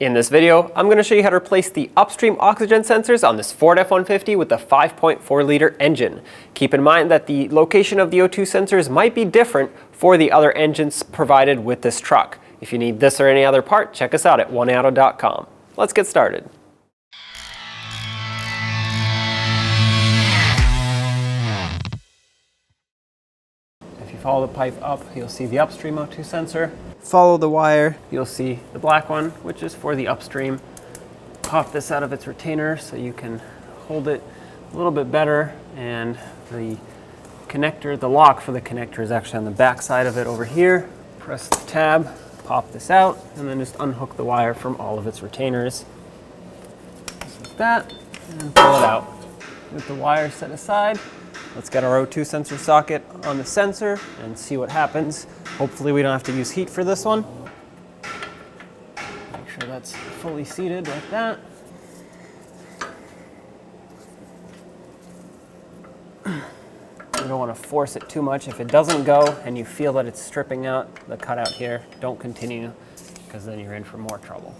In this video, I'm going to show you how to replace the Upstream oxygen sensors on this Ford F-150 with the 5.4 liter engine. Keep in mind that the location of the O2 sensors might be different for the other engines provided with this truck. If you need this or any other part, check us out at oneauto.com. Let's get started. If you follow the pipe up, you'll see the Upstream O2 sensor. Follow the wire, you'll see the black one, which is for the Upstream. Pop this out of its retainer so you can hold it a little bit better, and the connector, the lock for the connector is actually on the back side of it over here. Press the tab, pop this out, and then just unhook the wire from all of its retainers. Just like that, and pull it out. With the wire set aside, let's get our O2 sensor socket on the sensor and see what happens. Hopefully we don't have to use heat for this one. Make sure that's fully seated like that. You don't want to force it too much. If it doesn't go and you feel that it's stripping out the cutout here, don't continue, because then you're in for more trouble.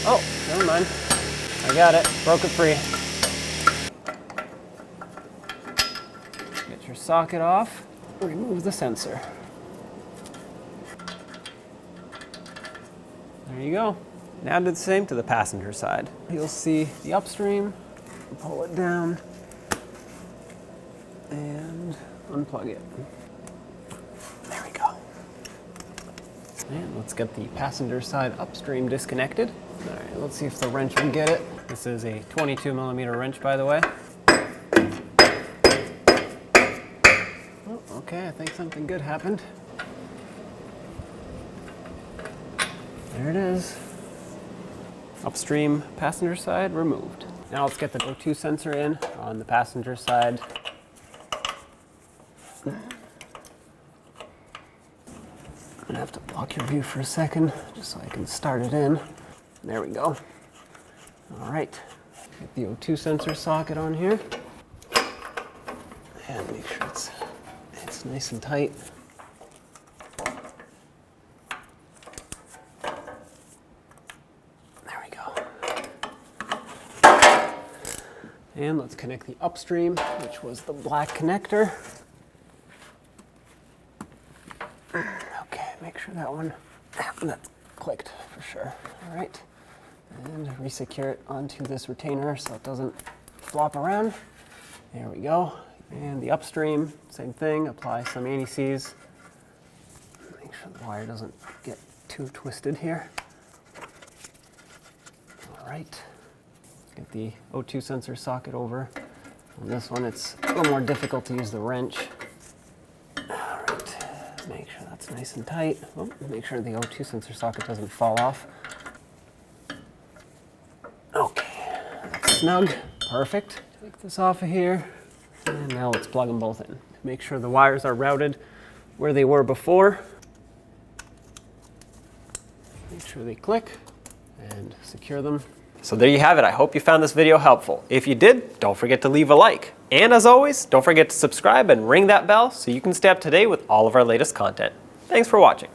Oh, never mind. I got it. Broke it free. Get your socket off. Remove the sensor. There you go. Now do the same to the passenger side. You'll see the Upstream. Pull it down and unplug it. There we go. And let's get the passenger side Upstream disconnected. All right, let's see if the wrench will get it. This is a 22mm wrench, by the way. Oh, okay, I think something good happened. There it is. Upstream passenger side removed. Now let's get the O2 sensor in on the passenger side. I'm gonna have to block your view for a second just so I can start it in. There we go. All right, get the O2 sensor socket on here. And make sure it's nice and tight. There we go. And let's connect the Upstream, which was the black connector. Okay, make sure that's clicked for sure. All right. And resecure it onto this retainer so it doesn't flop around. There we go. And the Upstream, same thing, apply some anti-seize. Make sure the wire doesn't get too twisted here. All right. Get the O2 sensor socket over. On this one, it's a little more difficult to use the wrench. All right. Make sure that's nice and tight. Oh, make sure the O2 sensor socket doesn't fall off. Okay, that's snug, perfect. Take this off of here, and now let's plug them both in. Make sure the wires are routed where they were before. Make sure they click, and secure them. So there you have it. I hope you found this video helpful. If you did, don't forget to leave a like. And as always, don't forget to subscribe and ring that bell so you can stay up to date with all of our latest content. Thanks for watching.